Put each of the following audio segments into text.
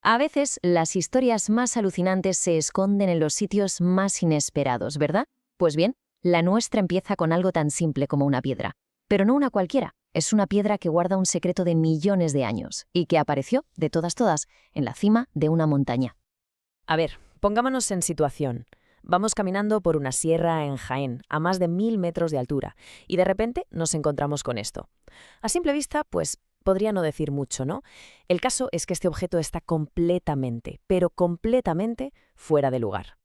A veces las historias más alucinantes se esconden en los sitios más inesperados, ¿verdad? Pues bien, la nuestra empieza con algo tan simple como una piedra. Pero no una cualquiera, es una piedra que guarda un secreto de millones de años y que apareció, de todas, en la cima de una montaña. A ver, pongámonos en situación. Vamos caminando por una sierra en Jaén, a más de 1000 metros de altura, y de repente nos encontramos con esto. A simple vista, pues podría no decir mucho, ¿no? El caso es que este objeto está completamente, pero completamente fuera de lugar.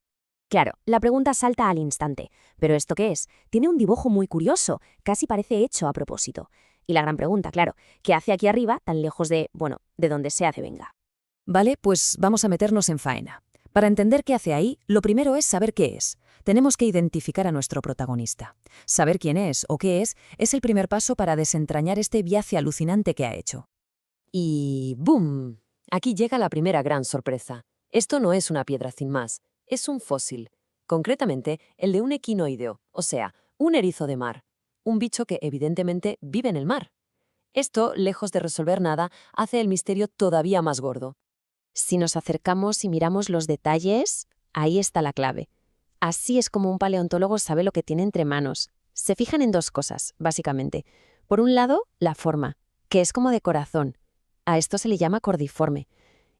Claro, la pregunta salta al instante. ¿Pero esto qué es? Tiene un dibujo muy curioso, casi parece hecho a propósito. Y la gran pregunta, claro, ¿qué hace aquí arriba, tan lejos de donde sea que venga? Vale, pues vamos a meternos en faena. Para entender qué hace ahí, lo primero es saber qué es. Tenemos que identificar a nuestro protagonista. Saber quién es o qué es el primer paso para desentrañar este viaje alucinante que ha hecho. Y ¡boom! Aquí llega la primera gran sorpresa. Esto no es una piedra sin más, es un fósil. Concretamente, el de un equinoideo, o sea, un erizo de mar. Un bicho que evidentemente vive en el mar. Esto, lejos de resolver nada, hace el misterio todavía más gordo. Si nos acercamos y miramos los detalles, ahí está la clave. Así es como un paleontólogo sabe lo que tiene entre manos. Se fijan en dos cosas, básicamente. Por un lado, la forma, que es como de corazón. A esto se le llama cordiforme.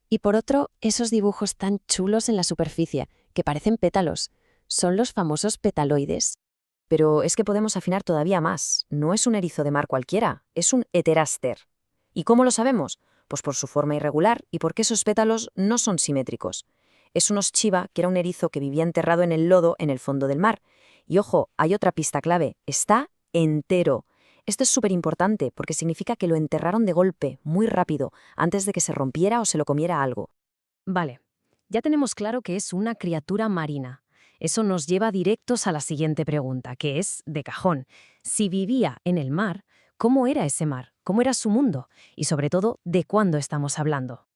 Y por otro, esos dibujos tan chulos en la superficie, que parecen pétalos. Son los famosos petaloides. Pero es que podemos afinar todavía más. No es un erizo de mar cualquiera, es un heteraster. ¿Y cómo lo sabemos? Pues por su forma irregular y porque esos pétalos no son simétricos. Es un oschiva, que era un erizo que vivía enterrado en el lodo en el fondo del mar. Y ojo, hay otra pista clave, está entero. Esto es súper importante porque significa que lo enterraron de golpe, muy rápido, antes de que se rompiera o se lo comiera algo. Vale, ya tenemos claro que es una criatura marina. Eso nos lleva directos a la siguiente pregunta, que es, de cajón, si vivía en el mar, ¿cómo era ese mar? ¿Cómo era su mundo? Y sobre todo, ¿de cuándo estamos hablando?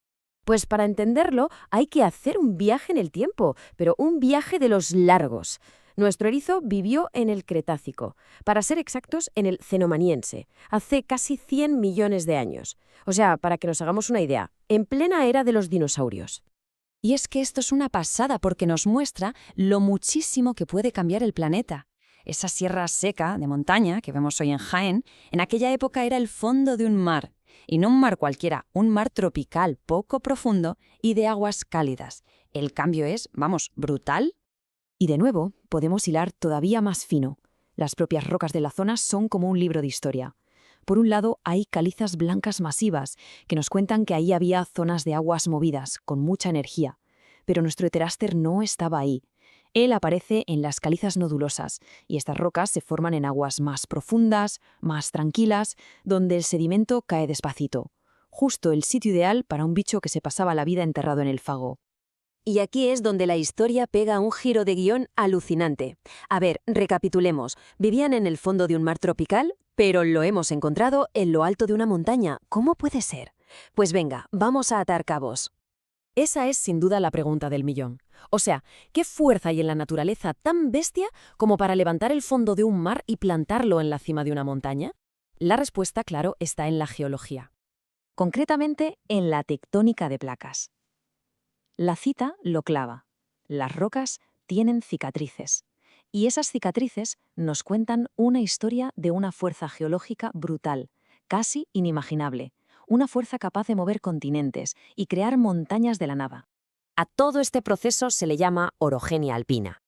Pues para entenderlo hay que hacer un viaje en el tiempo, pero un viaje de los largos. Nuestro erizo vivió en el Cretácico, para ser exactos en el Cenomaniense, hace casi 100 millones de años. O sea, para que nos hagamos una idea, en plena era de los dinosaurios. Y es que esto es una pasada porque nos muestra lo muchísimo que puede cambiar el planeta. Esa sierra seca de montaña que vemos hoy en Jaén, en aquella época era el fondo de un mar. Y no un mar cualquiera, un mar tropical, poco profundo y de aguas cálidas. El cambio es, vamos, brutal. Y de nuevo, podemos hilar todavía más fino. Las propias rocas de la zona son como un libro de historia. Por un lado, hay calizas blancas masivas, que nos cuentan que ahí había zonas de aguas movidas, con mucha energía. Pero nuestro heteraster no estaba ahí. Él aparece en las calizas nodulosas, y estas rocas se forman en aguas más profundas, más tranquilas, donde el sedimento cae despacito. Justo el sitio ideal para un bicho que se pasaba la vida enterrado en el fago. Y aquí es donde la historia pega un giro de guión alucinante. A ver, recapitulemos. Vivían en el fondo de un mar tropical, pero lo hemos encontrado en lo alto de una montaña. ¿Cómo puede ser? Pues venga, vamos a atar cabos. Esa es sin duda la pregunta del millón. O sea, ¿qué fuerza hay en la naturaleza tan bestia como para levantar el fondo de un mar y plantarlo en la cima de una montaña? La respuesta, claro, está en la geología. Concretamente, en la tectónica de placas. La cita lo clava. Las rocas tienen cicatrices. Y esas cicatrices nos cuentan una historia de una fuerza geológica brutal, casi inimaginable. Una fuerza capaz de mover continentes y crear montañas de la nada. A todo este proceso se le llama orogenia alpina.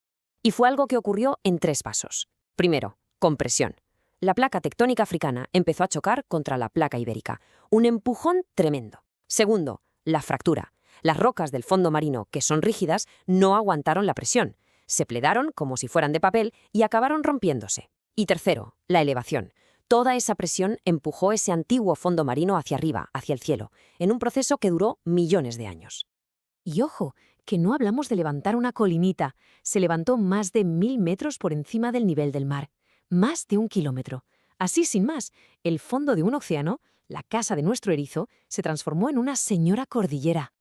Y fue algo que ocurrió en 3 pasos. Primero, compresión. La placa tectónica africana empezó a chocar contra la placa ibérica. Un empujón tremendo. Segundo, la fractura. Las rocas del fondo marino, que son rígidas, no aguantaron la presión. Se plegaron como si fueran de papel y acabaron rompiéndose. Y tercero, la elevación. Toda esa presión empujó ese antiguo fondo marino hacia arriba, hacia el cielo, en un proceso que duró millones de años. Y ojo, que no hablamos de levantar una colinita. Se levantó más de 1000 metros por encima del nivel del mar. Más de 1 kilómetro. Así, sin más, el fondo de un océano, la casa de nuestro erizo, se transformó en una señora cordillera.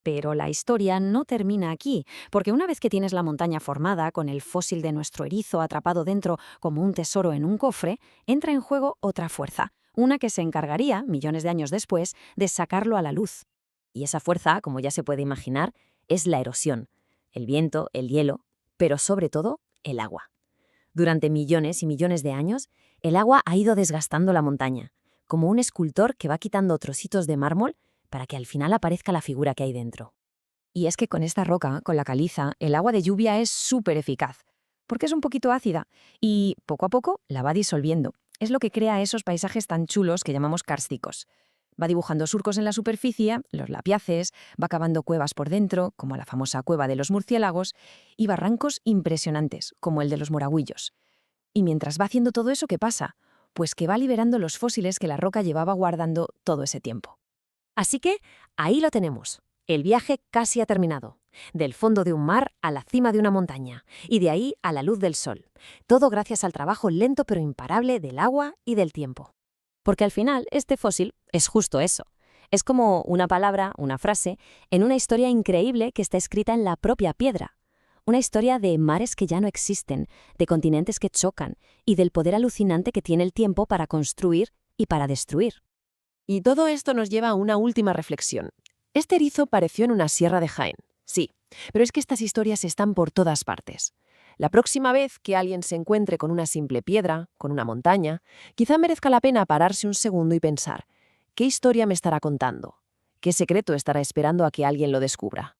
Pero la historia no termina aquí, porque una vez que tienes la montaña formada, con el fósil de nuestro erizo atrapado dentro como un tesoro en un cofre, entra en juego otra fuerza, una que se encargaría, millones de años después, de sacarlo a la luz. Y esa fuerza, como ya se puede imaginar, es la erosión, el viento, el hielo, pero sobre todo el agua. Durante millones y millones de años, el agua ha ido desgastando la montaña, como un escultor que va quitando trocitos de mármol para que al final aparezca la figura que hay dentro. Y es que con esta roca, con la caliza, el agua de lluvia es súper eficaz, porque es un poquito ácida y poco a poco la va disolviendo. Es lo que crea esos paisajes tan chulos que llamamos kársticos. Va dibujando surcos en la superficie, los lapiaces, va cavando cuevas por dentro, como la famosa cueva de los murciélagos, y barrancos impresionantes, como el de los morahuillos. Y mientras va haciendo todo eso, ¿qué pasa? Pues que va liberando los fósiles que la roca llevaba guardando todo ese tiempo. Así que ahí lo tenemos. El viaje casi ha terminado. Del fondo de un mar a la cima de una montaña, y de ahí a la luz del sol. Todo gracias al trabajo lento pero imparable del agua y del tiempo. Porque al final este fósil es justo eso. Es como una palabra, una frase, en una historia increíble que está escrita en la propia piedra. Una historia de mares que ya no existen, de continentes que chocan y del poder alucinante que tiene el tiempo para construir y para destruir. Y todo esto nos lleva a una última reflexión. Este erizo pareció en una sierra de Jaén, sí, pero es que estas historias están por todas partes. La próxima vez que alguien se encuentre con una simple piedra, con una montaña, quizá merezca la pena pararse un segundo y pensar, ¿qué historia me estará contando? ¿Qué secreto estará esperando a que alguien lo descubra?